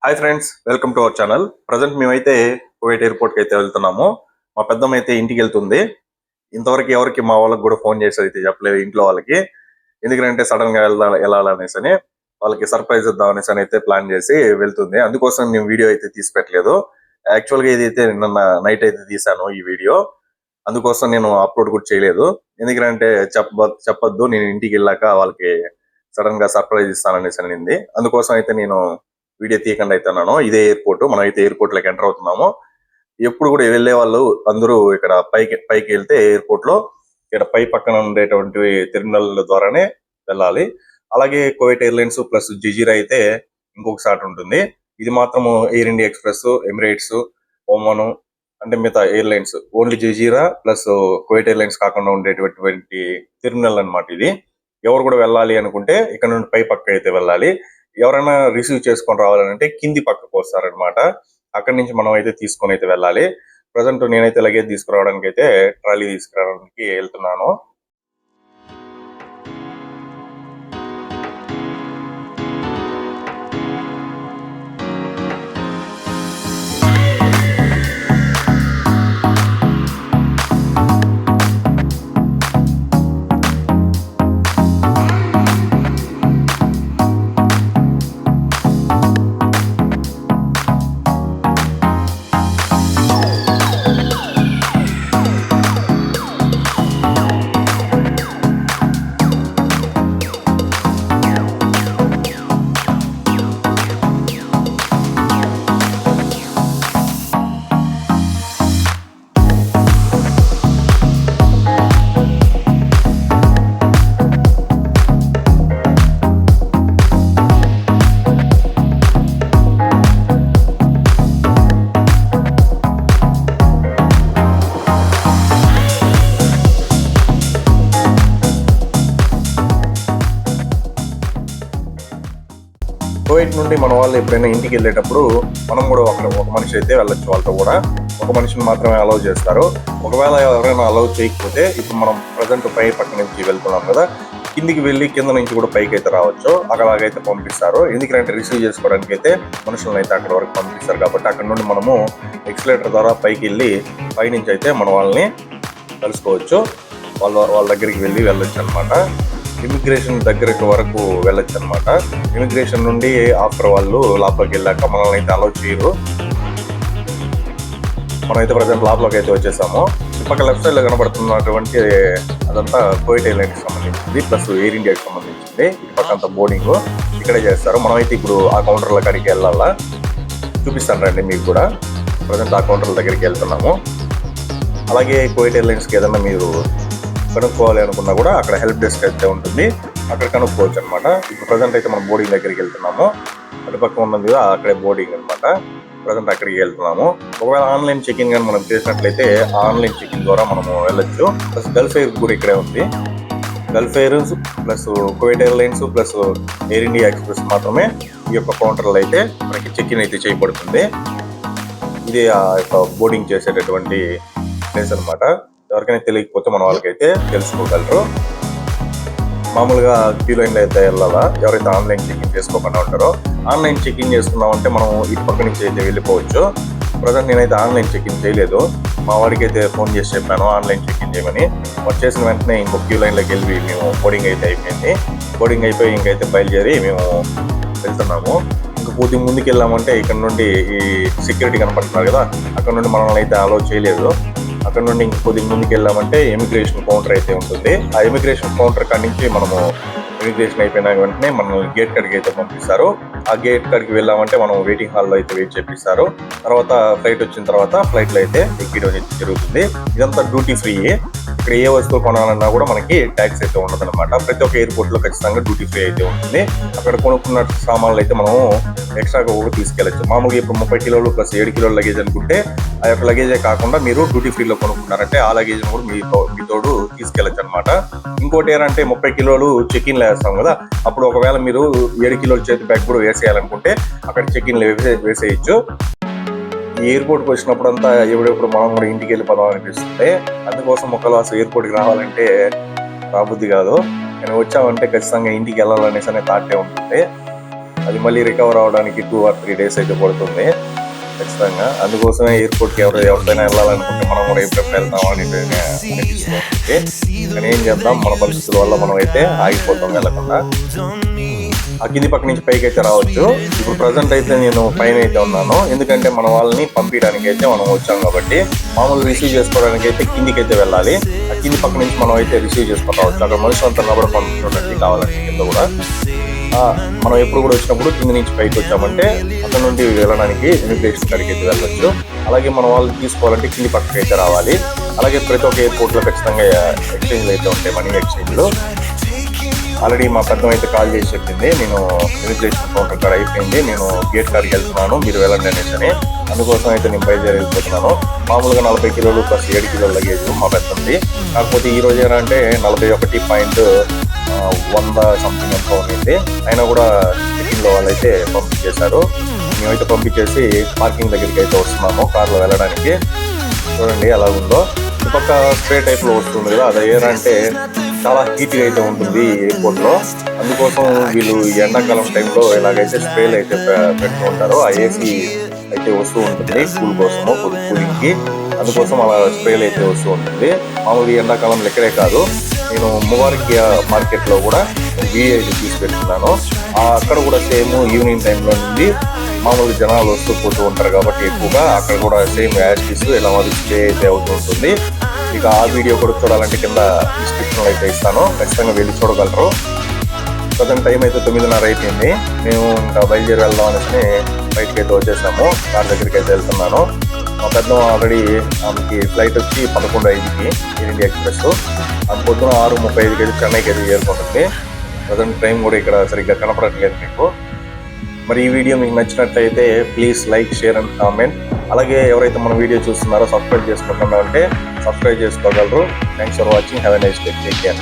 Hi friends, welcome to our channel. Present మేమైతే Kuwait ఎయిర్పోర్ట్కి అయితే వెళ్తున్నాము. మా పెద్దమ్మ అయితే ఇంటికి వెళ్తుంది. ఇంతవరకు ఎవరికి మా వాళ్ళకి కూడా ఫోన్ చేసి అయితే చెప్పలేదు ఇంట్లో వాళ్ళకి. ఎందుకంటే సడన్ గా వెళ్ళాలనేసి అని వాళ్ళకి సర్ప్రైజ్ ఇద్దాం అనేసి అయితే ప్లాన్ చేసి వెళ్తుంది. అందుకోసం నేను వీడియో అయితే తీసి పెట్టలేదు. యాక్చువల్ గా ఇదైతే నిన్న నైట్ అయితే తీసాను ఈ వీడియో. అందుకోసం నేను అప్లోడ్ కూడా చేయలేదు. ఎందుకంటే చెప్పొద్దు, నేను ఇంటికి వెళ్ళాక వాళ్ళకి సడన్ గా సర్ప్రైజ్ ఇస్తాననేసి అనింది. అందుకోసం అయితే నేను వీడియో తీయకుండా అయితే అన్నాను. ఇదే ఎయిర్పోర్ట్, మనం అయితే ఎయిర్పోర్ట్ లోకి ఎంటర్ అవుతున్నాము. ఎప్పుడు కూడా వెళ్ళే వాళ్ళు అందరూ ఇక్కడ పైకి పైకి వెళ్తే ఎయిర్పోర్ట్ లో ఇక్కడ పై పక్కన ఉండేటువంటి టెర్మినల్ ద్వారానే వెళ్ళాలి. అలాగే కువైట్ ఎయిర్లైన్స్ ప్లస్ జజీరా అయితే ఇంకొకసారి ఉంటుంది. ఇది మాత్రం air India express, Emirates, Oman అంటే మిగతా airlines only Jazeera plus Kuwait airlines కాకుండా ఉండేటటువంటి టెర్మినల్ అన్నమాట ఇది. ఎవరు కూడా వెళ్ళాలి అనుకుంటే ఇక్కడ నుండి పై పక్క అయితే వెళ్ళాలి. ఎవరైనా రిసీవ్ చేసుకొని రావాలంటే కింది పక్కకు వస్తారనమాట. అక్కడి నుంచి మనం అయితే తీసుకొని అయితే వెళ్ళాలి. ప్రజెంట్ నేనైతే లగేజ్ తీసుకురావడానికి అయితే ట్రాలీ తీసుకురావడానికి వెళ్తున్నాను. కువైట్ నుండి మన వాళ్ళు ఎప్పుడైనా ఇంటికి వెళ్ళేటప్పుడు మనం కూడా ఒక మనిషి అయితే వెళ్ళొచ్చు. వాళ్ళతో కూడా ఒక మనిషిని మాత్రమే అలౌ చేస్తారు. ఒకవేళ ఎవరైనా అలౌ చేయకపోతే ఇప్పుడు మనం ప్రజెంట్ పై పక్క నుంచి వెళ్తున్నాం కదా, కిందికి వెళ్ళి కింద నుంచి కూడా పైకి అయితే రావచ్చు. అలాగైతే పంపిస్తారు. ఎందుకంటే రిసీవ్ చేసుకోవడానికి అయితే మనుషులను అయితే అక్కడ వరకు పంపిస్తారు. కాబట్టి అక్కడ నుండి మనము ఎక్స్లేటర్ ద్వారా పైకి వెళ్ళి పైనుంచి అయితే మన వాళ్ళని కలుసుకోవచ్చు. వాళ్ళ దగ్గరికి వెళ్ళొచ్చు అనమాట. ఇమిగ్రేషన్ దగ్గరకు వరకు వెళ్ళొచ్చు అనమాట. ఇమిగ్రేషన్ నుండి ఆఫ్టర్ వాళ్ళు లోపలికి వెళ్ళాక మనల్ని అయితే అలౌ చేయరు. మనమైతే ప్రజెంట్ లోపలికి అయితే వచ్చేసాము. పక్క లెఫ్ట్ సైడ్ లో కనబడుతున్నటువంటి అదంతా కువైట్ ఎయిర్లైన్స్ సంబంధించింది ప్లస్ ఎయిర్ ఇండియాకి సంబంధించింది. ఇటు పక్క అంతా బోర్డింగ్ ఇక్కడే చేస్తారు. మనమైతే ఇప్పుడు ఆ కౌంటర్ల కాడికి వెళ్ళాలా, చూపిస్తాను రండి మీకు కూడా. ప్రజెంట్ ఆ కౌంటర్ల దగ్గరికి వెళ్తున్నాము. అలాగే కువైట్ ఎయిర్లైన్స్కి ఏదన్నా మీరు కనుక్కోవాలి అనుకున్నా కూడా అక్కడ హెల్ప్ డెస్క్ అయితే ఉంటుంది, అక్కడ కనుక్కోవచ్చు అనమాట. ఇప్పుడు ప్రజెంట్ అయితే మనం బోర్డింగ్ దగ్గరికి వెళ్తున్నాము. అటుపక్క ఉన్నది కదా అక్కడే బోర్డింగ్ అనమాట. ప్రజెంట్ అక్కడికి వెళ్తున్నాము. ఒకవేళ ఆన్లైన్ చెకింగ్ కానీ మనం చేసినట్లయితే ఆన్లైన్ చెకింగ్ ద్వారా మనము వెళ్ళొచ్చు. ప్లస్ గల్ఫ్ ఎయిర్ కూడా ఇక్కడే ఉంది. Gulf air plus Kuwait airlines plus air India express మాత్రమే ఈ యొక్క కౌంటర్లో అయితే మనకి చెక్-ఇన్ అయితే చేయబడుతుంది. ఇది ఆ యొక్క బోర్డింగ్ చేసేటటువంటి ప్లేస్ అనమాట. ఎవరికైనా తెలియకపోతే మన వాళ్ళకైతే తెలుసుకోగలరు. మామూలుగా క్యూ లైన్లో అయితే వెళ్ళాలా. ఎవరైతే ఆన్లైన్ చెకింగ్ చేసుకోకుండా ఉంటారో, ఆన్లైన్ చెకింగ్ చేసుకున్నామంటే మనం ఇటు పక్క నుంచి అయితే వెళ్ళిపోవచ్చు. ప్రజెంట్ నేనైతే ఆన్లైన్ చెకింగ్ చేయలేదు. మా వాడికి అయితే ఫోన్ చేసి చెప్పాను ఆన్లైన్ చెకింగ్ చేయమని. వచ్చేసిన వెంటనే ఇంకో క్యూ లైన్లోకి వెళ్ళి మేము బోర్డింగ్ అయితే అయిపోయింది. బోర్డింగ్ అయిపోయి ఇంకైతే బయలుదేరి మేము వెళ్తున్నాము. ఇంకా కొద్దిగా ముందుకు వెళ్ళామంటే ఇక్కడ నుండి ఈ సెక్యూరిటీ కనపడుతున్నారు కదా, అక్కడ నుండి మనల్ని అయితే అలౌ చేయలేదు. అక్కడ నుండి ఇంక కొద్దిగా ముందుకు వెళ్ళామంటే ఇమిగ్రేషన్ కౌంటర్ అయితే ఉంటుంది. ఆ ఇమిగ్రేషన్ కౌంటర్ కాడి నుంచి మనము ఇమిగ్రేషన్ అయిపోయిన వెంటనే మనల్ని గేట్ కాడికి అయితే పంపిస్తారు. ఆ గేట్ కాడికి వెళ్ళామంటే మనం వెయిటింగ్ హాల్లో అయితే వెయిట్ చేపిస్తారు. తర్వాత ఫ్లైట్ వచ్చిన తర్వాత ఫ్లైట్లో అయితే ఎక్కడం జరుగుతుంది. ఇదంతా డ్యూటీ ఫ్రీ. ఇక్కడ ఏ వస్తువు కొనాలన్నా కూడా మనకి ట్యాక్స్ అయితే ఉండదు అనమాట. ప్రతి ఒక్క ఎయిర్పోర్ట్ లో ఖచ్చితంగా డ్యూటీ ఫ్రీ అయితే ఉంటుంది. అక్కడ కొనుక్కున్న సామాన్లు అయితే మనం ఎక్స్ట్రాగా కూడా తీసుకెళ్లొచ్చు. మామూలుగా ఇప్పుడు 30 కిలోలు ప్లస్ 7 కిలోల లగేజ్ అనుకుంటే ఆ యొక్క లగేజే కాకుండా మీరు డ్యూటీ ఫ్రీలో కొనుక్కున్నారంటే ఆ లగేజ్ కూడా మీ తోడు తీసుకెళ్లొచ్చు అనమాట. ఇంకోటి ఏంటంటే 30 కిలోలు చెక్-ఇన్ వేస్తాం కదా, అప్పుడు ఒకవేళ మీరు 7 కిలోల చేతి బ్యాగ్ కూడా వేసేయాలనుకుంటే అక్కడ చెక్-ఇన్ వేసేయచ్చు. ఈ ఎయిర్పోర్ట్కి వచ్చినప్పుడు అంతా ఎప్పుడెప్పుడు మనం కూడా ఇంటికి వెళ్ళిపోదాం అనిపిస్తుంది. అందుకోసం ఒకవేళ ఎయిర్పోర్ట్కి రావాలంటే రాబుద్ది కాదు. నేను వచ్చామంటే ఖచ్చితంగా ఇంటికి వెళ్ళాలనేసి అనే థాటే ఉంటుంది. అది మళ్ళీ రికవర్ అవడానికి 2 or 3 days అయితే పడుతుంది ఖచ్చితంగా. అందుకోసమే ఎయిర్పోర్ట్కి ఎవరికైనా వెళ్ళాలనుకుంటే మనం కూడా ఎప్పుడెప్పుడు వెళ్తాం అని అనిపిస్తుంది. కానీ ఏం చేద్దాం, మన పరిస్థితుల వల్ల మనం అయితే ఆగిపోతాం వెళ్ళకుండా. ఆ కింది పక్క నుంచి పైకి అయితే రావచ్చు. ఇప్పుడు ప్రజెంట్ అయితే నేను పైన అయితే ఉన్నాను, ఎందుకంటే మన వాళ్ళని పంపించడానికి అయితే మనం వచ్చాం కాబట్టి. మామూలు రిసీవ్ చేసుకోవడానికి అయితే కిందికి అయితే వెళ్ళాలి. ఆ కింది పక్క నుంచి మనం అయితే రిసీవ్ చేసుకుని రావచ్చు. అక్కడ మనుషులంతా కూడా పంపించడానికి కావాలంటే కింద కూడా. మనం ఎప్పుడు కూడా వచ్చినప్పుడు కింద నుంచి పైకి వచ్చామంటే అక్కడ నుండి వెళ్ళడానికి ఇమిగ్రేషన్ కాడికి అయితే వెళ్ళొచ్చు. అలాగే మన వాళ్ళని తీసుకోవాలంటే కింది పక్కకి అయితే రావాలి. అలాగే ప్రతి ఒక్క ఎయిర్పోర్ట్లో ఖచ్చితంగా ఎక్స్చేంజ్లు అయితే ఉంటాయి, మనీ ఎక్స్చేంజ్లు. ఆల్రెడీ మా పెద్దం అయితే కాల్ చేసి చెప్పింది, నేను ఇమిగ్రేషన్ కౌంటర్ కాడ అయిపోయింది, నేను గేట్ కాడికి వెళ్తున్నాను, మీరు వెళ్ళండి అనేసి అని. అందుకోసం అయితే నేను బయలుదేరి వెళ్ళిపోతున్నాను. మామూలుగా 40 కిలోలు ప్లస్ 7 కిలోల లగేజ్ మా పెద్దంది. కాకపోతే ఈ రోజు ఏంటంటే 41.100 సంథింగ్ ఎంతో ఉంది. అయినా కూడా చెకింగ్లో వాళ్ళైతే పంపించేశారు. మేమైతే పంపించేసి పార్కింగ్ దగ్గరికి అయితే వస్తున్నాము కార్లో వెళ్ళడానికి. చూడండి ఎలా ఉందో. ఈ పక్క స్ప్రే టైప్లో వస్తుంది కదా, అది ఏంటంటే చాలా హీట్గా అయితే ఉంటుంది ఎయిర్పోర్ట్లో. అందుకోసం వీళ్ళు ఎండాకాలం టైంలో ఇలాగైతే స్ప్రేలు అయితే పెడుతూ ఉంటారు. ఆ ఏసీ అయితే వస్తూ ఉంటుంది కూల్ కోసము, కూలింగ్కి. అందుకోసం అలా స్ప్రేలు అయితే వస్తూ ఉంటుంది. మామూలు ఎండాకాలంలో ఇక్కడే కాదు, నేను ముబారక్ మార్కెట్లో కూడా అయితే తీసుకెళ్తున్నాను. అక్కడ కూడా సేమ్ ఈవినింగ్ టైంలో నుండి మామూలు జనాలు వస్తూ పోతూ ఉంటారు కాబట్టి ఎక్కువగా అక్కడ కూడా సేమ్ యాక్టివ్స్ ఇలా స్ప్రే అయితే అవుతూ ఉంటుంది. ఇక ఆ వీడియో కూడా చూడాలంటే కింద డిస్క్రిప్షన్లో అయితే ఇస్తాను, ఖచ్చితంగా వెళ్ళి చూడగలరు. ప్రజెంట్ టైం అయితే 9:30 అయిపోయింది. మేము ఇంకా బయలుదేరి వెళ్దాం అనేసి బయటకి అయితే వచ్చేసాము. కార్ దగ్గరికి అయితే వెళ్తున్నాను. మా పెద్ద ఆల్రెడీ ఆమెకి ఫ్లైట్ వచ్చి 11:05కి ఎయిర్ ఇండియా ఎక్స్ప్రెస్. అది పొద్దున 6:35కి అయితే చెన్నైకి అయితే చేరుకుంటుంది. ప్రజెంట్ టైం కూడా ఇక్కడ సరిగ్గా కనపడట్లేదు మీకు. మరి ఈ వీడియో మీకు నచ్చినట్లయితే please like, share and comment. అలాగే ఎవరైతే మన వీడియో చూస్తున్నారో సబ్స్క్రైబ్ చేసుకుంటున్నా అంటే సబ్స్క్రైబ్ చేసుకోగలరు. Thanks for watching. Have a nice day. Take care.